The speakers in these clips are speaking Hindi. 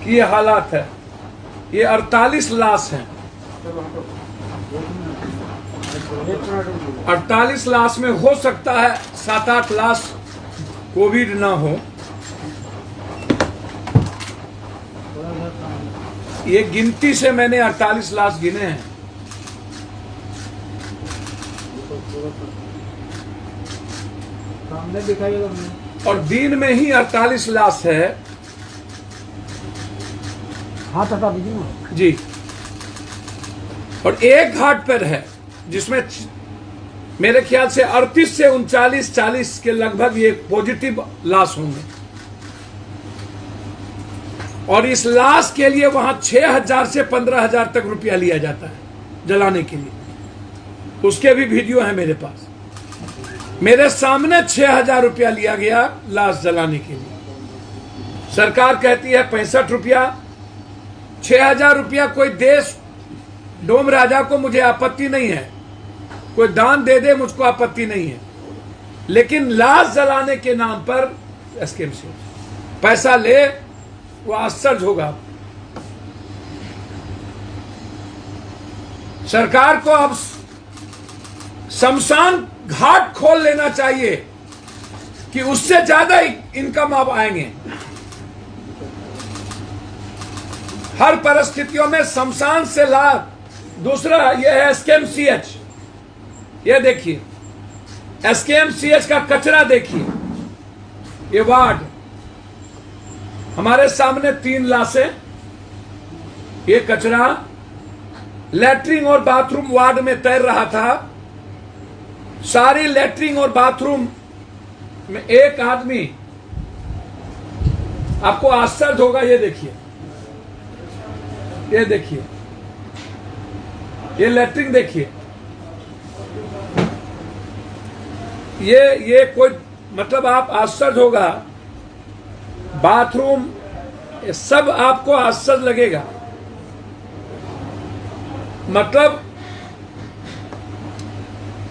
कि ये हालात है। ये 48 लाश हैं। 48 लाश में हो सकता है 7-8 लाश कोविड ना हो। ये गिनती से मैंने 48 लाश गिने हैं। सामने दिखाई और दिन में ही 48 लाश है। हाथ हटा दीजिए ना जी। और एक घाट पर है जिसमें मेरे ख्याल से 38 से 39-40 के लगभग ये पॉजिटिव लाश होंगे। और इस लाश के लिए वहां 6,000 से 15,000 तक रुपया लिया जाता है जलाने के लिए। उसके भी वीडियो है मेरे पास। मेरे सामने 6,000 रुपया लिया गया लाश जलाने के लिए। सरकार कहती है 65 रुपया। 6,000 रुपया कोई देश डोम राजा को मुझे आपत्ति नहीं है, कोई दान दे दे मुझको आपत्ति नहीं है, लेकिन लाश जलाने के नाम पर स्कीम से पैसा ले, वो आश्चर्य होगा। सरकार को अब शमशान घाट खोल लेना चाहिए कि उससे ज्यादा इनकम अब आएंगे। हर परिस्थितियों में शमशान से लाभ। दूसरा यह है SKMCH। ये देखिए SKMCH का कचरा देखिए। ये वार्ड हमारे सामने 3 लाशें। ये कचरा लैट्रिन और बाथरूम वार्ड में तैर रहा था। सारी लैट्रिन और बाथरूम में एक आदमी, आपको आश्चर्य होगा। ये देखिए, ये देखिए, ये लैट्रिन देखिए। ये कोई मतलब आप आश्चर्य होगा। बाथरूम ये सब आपको आश्चर्य लगेगा। मतलब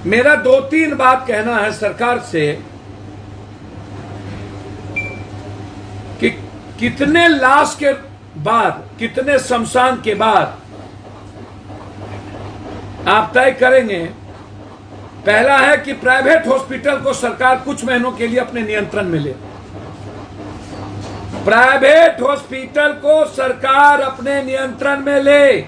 मेरा 2-3 बात कहना है सरकार से कि कितने लाश के बाद, कितने शमशान के बाद आप तय करेंगे। पहला है कि प्राइवेट हॉस्पिटल को सरकार कुछ महीनों के लिए अपने नियंत्रण में ले। प्राइवेट हॉस्पिटल को सरकार अपने नियंत्रण में ले।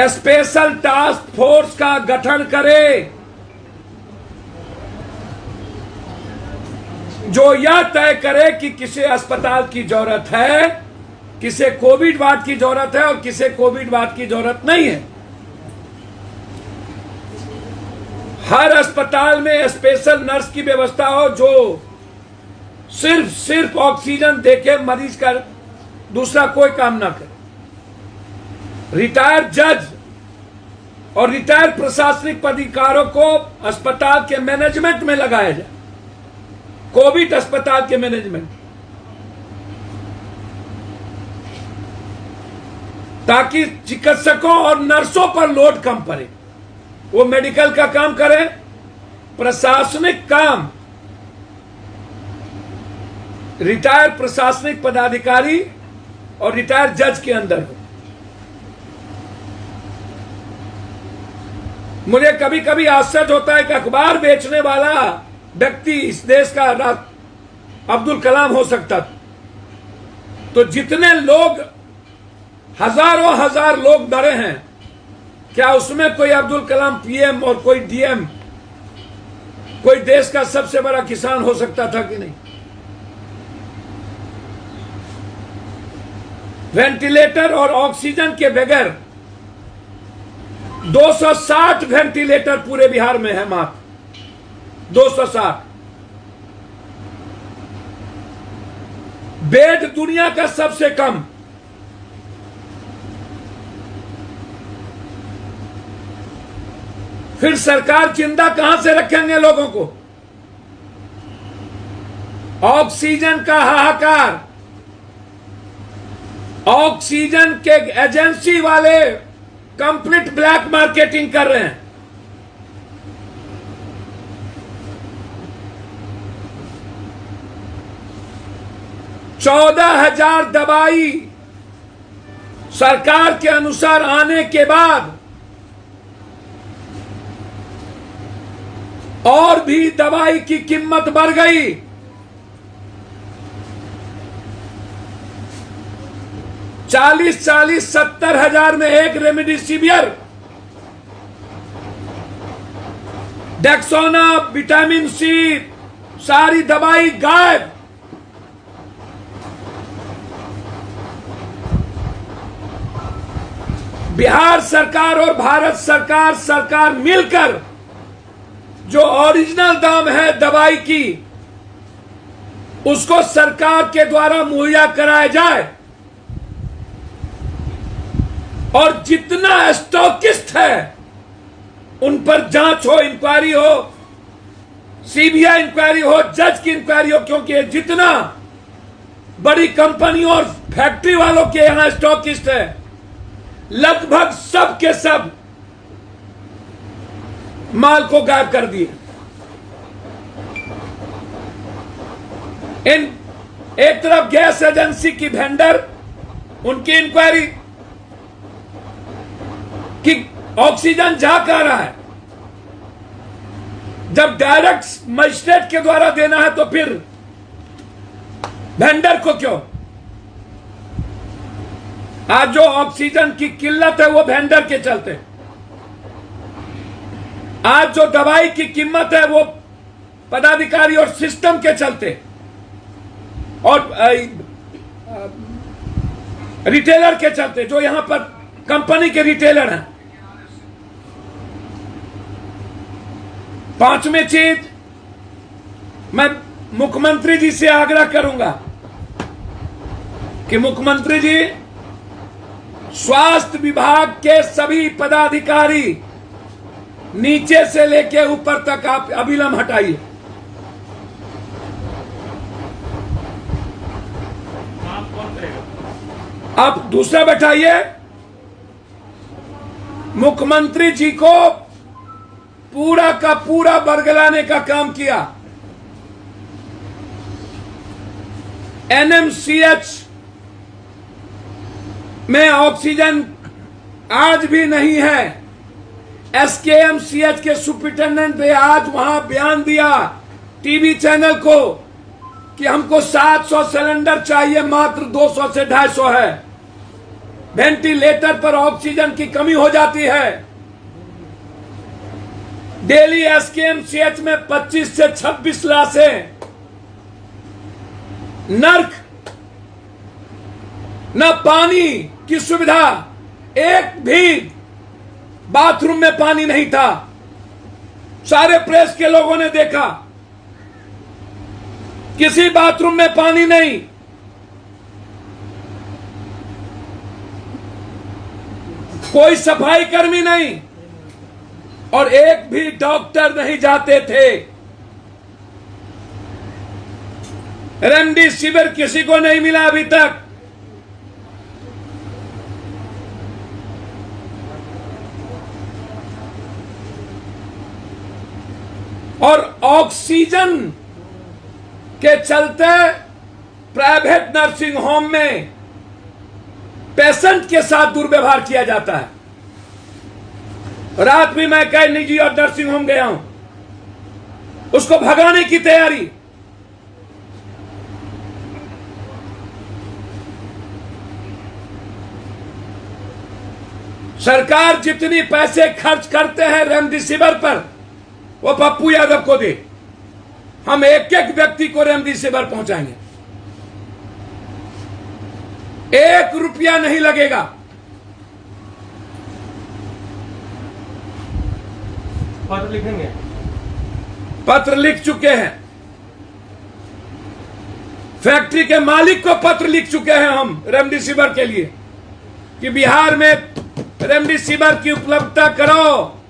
स्पेशल टास्क फोर्स का गठन करे जो यह तय करे कि किसे अस्पताल की जरूरत है, किसे कोविड वार्ड की जरूरत है और किसे कोविड वार्ड की जरूरत नहीं है। हर अस्पताल में स्पेशल नर्स की व्यवस्था हो जो सिर्फ ऑक्सीजन देके मरीज का दूसरा कोई काम ना करे। रिटायर्ड जज और रिटायर्ड प्रशासनिक अधिकारियों को अस्पताल के मैनेजमेंट में लगाया जाए, कोविड अस्पताल के मैनेजमेंट, ताकि चिकित्सकों और नर्सों पर लोड कम पड़े। वो मेडिकल का काम करें, प्रशासनिक काम रिटायर्ड प्रशासनिक पदाधिकारी और रिटायर्ड जज के अंदर हो। मुझे कभी कभी आश्चर्य होता है कि अखबार बेचने वाला व्यक्ति इस देश का अब्दुल कलाम हो सकता था, तो जितने लोग हजारों हजार लोग डरे हैं, क्या उसमें कोई अब्दुल कलाम PM और कोई DM, कोई देश का सबसे बड़ा किसान हो सकता था कि नहीं? वेंटिलेटर और ऑक्सीजन के बगैर 260 वेंटिलेटर पूरे बिहार में है, मात्र 260 बेड दुनिया का सबसे कम। फिर सरकार जिंदा कहां से रखेंगे लोगों को? ऑक्सीजन का हाहाकार। ऑक्सीजन के एजेंसी वाले कंप्लीट ब्लैक मार्केटिंग कर रहे हैं। 14,000 दवाई सरकार के अनुसार आने के बाद और भी दवाई की कीमत बढ़ गई। चालीस 70 हजार में एक रेमडेसिविर, डेक्सोना, विटामिन सी, सारी दवाई गायब। बिहार सरकार और भारत सरकार मिलकर जो ओरिजिनल दाम है दवाई की, उसको सरकार के द्वारा मुहैया कराया जाए और जितना स्टॉकिस्ट है उन पर जांच हो, इंक्वायरी हो, सीबीआई इंक्वायरी हो, जज की इंक्वायरी हो, क्योंकि जितना बड़ी कंपनियों और फैक्ट्री वालों के यहां स्टॉकिस्ट है, लगभग सब के सब माल को गायब कर दिए। एक तरफ गैस एजेंसी की वेंडर, उनकी इंक्वायरी कि ऑक्सीजन जा कहां रहा है। जब डायरेक्ट मजिस्ट्रेट के द्वारा देना है तो फिर वेंडर को क्यों? आज जो ऑक्सीजन की किल्लत है वो वेंडर के चलते, आज जो दवाई की कीमत है वो पदाधिकारी और सिस्टम के चलते और रिटेलर के चलते, जो यहां पर कंपनी के रिटेलर हैं। पांचवी चीज, मैं मुख्यमंत्री जी से आग्रह करूंगा कि मुख्यमंत्री जी स्वास्थ्य विभाग के सभी पदाधिकारी नीचे से लेके ऊपर तक आप अविलंब हटाइए। आप दूसरा बैठाइए। मुख्यमंत्री जी को पूरा का पूरा बरगलाने का काम किया। एनएमसीएच में ऑक्सीजन आज भी नहीं है। एसकेएमसीएच के सुपरिटेंडेंट ने आज वहां बयान दिया टीवी चैनल को कि हमको 700 सिलेंडर चाहिए, मात्र 200 से 250 है। वेंटिलेटर पर ऑक्सीजन की कमी हो जाती है। डेली एसकेएमसीएच में 25 से 26 लाशें। नर्क, न पानी की सुविधा, एक भी बाथरूम में पानी नहीं था। सारे प्रेस के लोगों ने देखा, किसी बाथरूम में पानी नहीं। कोई सफाई कर्मी नहीं और एक भी डॉक्टर नहीं जाते थे। रेमडेसिविर किसी को नहीं मिला अभी तक। और ऑक्सीजन के चलते प्राइवेट नर्सिंग होम में पेशेंट के साथ दुर्व्यवहार किया जाता है। रात में मैं कई निजी और नर्सिंग होम गया हूं, उसको भगाने की तैयारी। सरकार जितनी पैसे खर्च करते हैं रेमडेसिविर पर, वो पप्पू यादव को दे। हम एक एक व्यक्ति को रेमडेसिविर पहुंचाएंगे, 1 रुपया नहीं लगेगा। पत्र लिखेंगे, पत्र लिख चुके हैं। फैक्ट्री के मालिक को पत्र लिख चुके हैं हम रेमडेसिविर के लिए कि बिहार में रेमडेसिविर की उपलब्धता करो,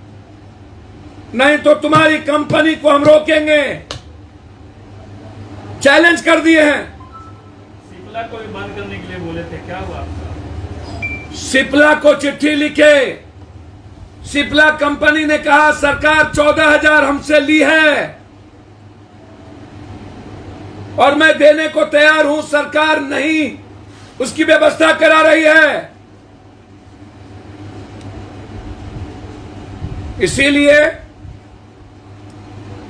नहीं तो तुम्हारी कंपनी को हम रोकेंगे। चैलेंज कर दिए हैं। सिप्ला को भी बंद करने के लिए बोले थे, क्या हुआ आपका? सिप्ला को चिट्ठी लिखे। सिप्ला कंपनी ने कहा सरकार 14,000 हमसे ली है, और मैं देने को तैयार हूं। सरकार नहीं उसकी व्यवस्था करा रही है। इसीलिए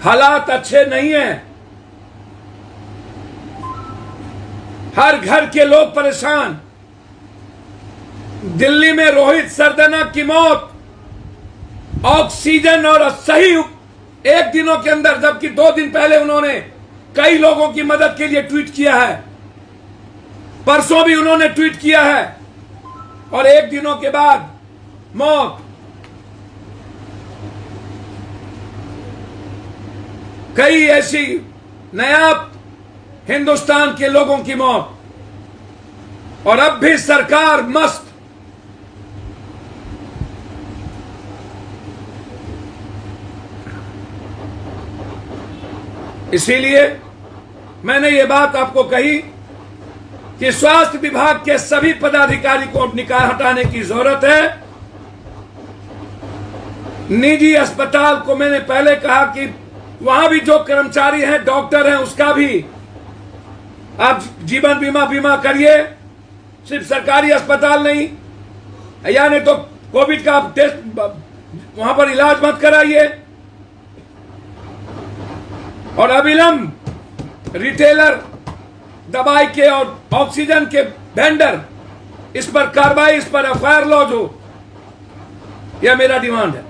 हालात अच्छे नहीं हैं। हर घर के लोग परेशान। दिल्ली में रोहित सरदना की मौत ऑक्सीजन और सही एक दिनों के अंदर, जबकि 2 दिन पहले उन्होंने कई लोगों की मदद के लिए ट्वीट किया है। परसों भी उन्होंने ट्वीट किया है और 1 दिनों के बाद मौत। कई ऐसी नायाब हिंदुस्तान के लोगों की मौत, और अब भी सरकार मस्त। इसीलिए मैंने ये बात आपको कही कि स्वास्थ्य विभाग के सभी पदाधिकारी को निकाल हटाने की जरूरत है। निजी अस्पताल को मैंने पहले कहा कि वहां भी जो कर्मचारी हैं, डॉक्टर हैं, उसका भी आप जीवन बीमा करिए। सिर्फ सरकारी अस्पताल नहीं, यानी तो कोविड का टेस्ट वहां पर इलाज मत कराइए। और अविलंब रिटेलर दवाई के और ऑक्सीजन के वेंडर, इस पर कार्रवाई, इस पर एफआईआर लॉन्च हो, यह मेरा डिमांड है।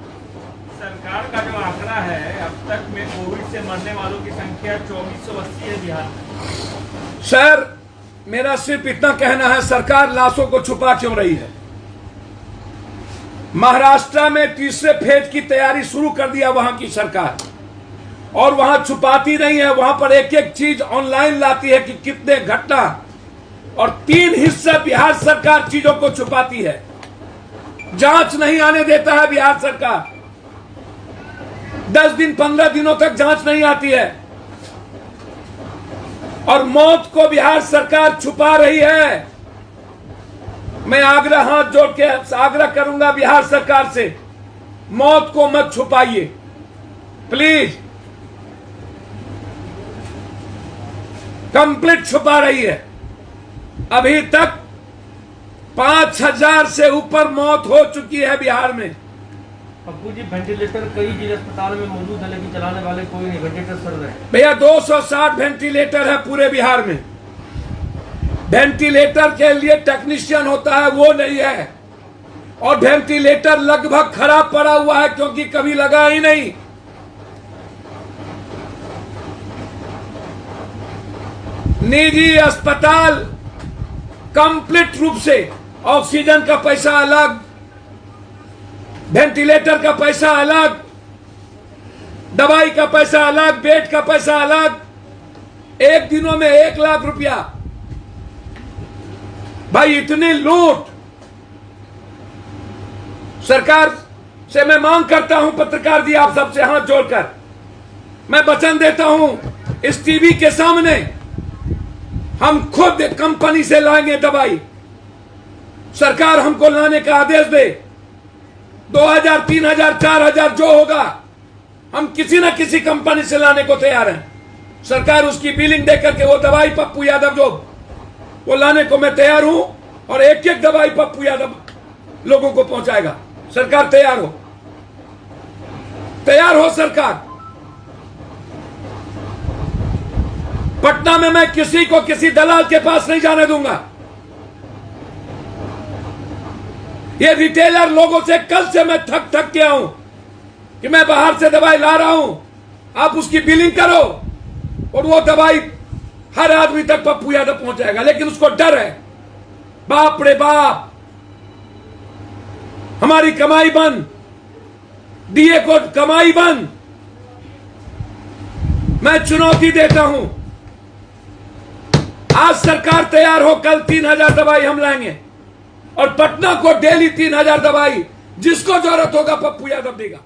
सरकार का जो आंकड़ा है, अब तक में कोविड से मरने वालों की संख्या 2480 है बिहार में। सर, मेरा सिर्फ इतना कहना है, सरकार लाशों को छुपा क्यों रही है? महाराष्ट्र में तीसरे फेज की तैयारी शुरू कर दिया वहां की सरकार, और वहां छुपाती नहीं है। वहां पर एक एक चीज ऑनलाइन लाती है कि कितने घटना, और 3 हिस्सा बिहार सरकार चीजों को छुपाती है। जांच नहीं आने देता है बिहार सरकार। 10 दिन 15 दिनों तक जांच नहीं आती है, और मौत को बिहार सरकार छुपा रही है। मैं हाथ जोड़ के आग्रह करूंगा बिहार सरकार से, मौत को मत छुपाइए प्लीज। कंप्लीट छुपा रही है। अभी तक 5000 से ऊपर मौत हो चुकी है बिहार में। पप्पू जी, वेंटिलेटर कई जिला अस्पताल में मौजूद है, लेकिन चलाने वाले कोई नहीं, वेंटिलेटर सर रहे। भैया 260 वेंटिलेटर है पूरे बिहार में। वेंटिलेटर के लिए टेक्नीशियन होता है, वो नहीं है। और वेंटिलेटर लगभग खराब पड़ा हुआ है, क्योंकि कभी लगा ही नहीं। निजी अस्पताल कंप्लीट रूप से ऑक्सीजन का पैसा अलग, वेंटिलेटर का पैसा अलग, दवाई का पैसा अलग, बेड का पैसा अलग। 1 दिनों में 1 लाख रुपया। भाई, इतनी लूट। सरकार से मैं मांग करता हूं, पत्रकार जी, आप सबसे हाथ जोड़कर मैं वचन देता हूं, इस टीवी के सामने हम खुद कंपनी से लाएंगे दवाई। सरकार हमको लाने का आदेश दे। 2000, 3000, 4000 जो होगा, हम किसी न किसी कंपनी से लाने को तैयार हैं। सरकार उसकी बिलिंग देकर के वो दवाई पप्पू यादव जो वो लाने को मैं तैयार हूं, और एक एक दवाई पप्पू यादव लोगों को पहुंचाएगा। सरकार तैयार हो, तैयार हो सरकार। पटना में मैं किसी को किसी दलाल के पास नहीं जाने दूंगा। ये रिटेलर लोगों से कल से मैं थक गया हूं कि मैं बाहर से दवाई ला रहा हूं, आप उसकी बिलिंग करो और वो दवाई हर आदमी तक पप्पू यादव पहुंचाएगा। लेकिन उसको डर है, बाप रे बाप, हमारी कमाई बंद, डीए को कमाई बंद। मैं चुनौती देता हूं, आज सरकार तैयार हो, कल 3000 दवाई हम लाएंगे, और पटना को डेली 3000 दवाई, जिसको जरूरत होगा पप्पू यादव देगा।